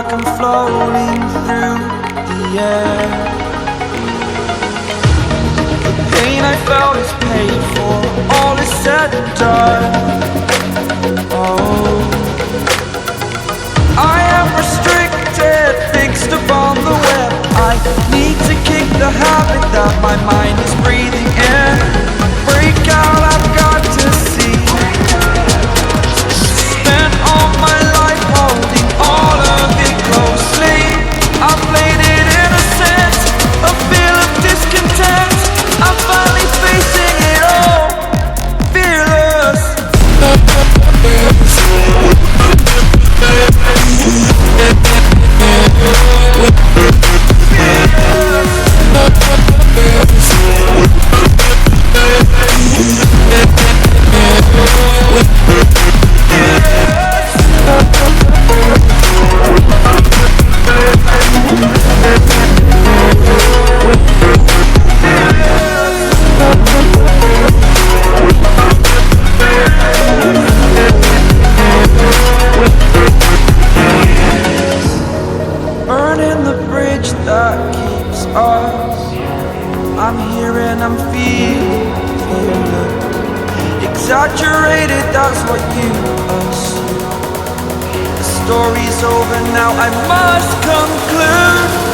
like I'm floating through the air. The pain I felt is paid for, all is said and done. Oh, I am restricted, fixed upon the web. I need to kick the habit that my mind is breathing in. Break out, I've got to see. Spent all my life holding all of it closely. I played it innocent, a feel of discontent. I'm finally facing it all, fearless. Burning the bridge that keeps us. I'm here and I'm feeling exaggerated, that's what you assume. The story's over now, I must conclude.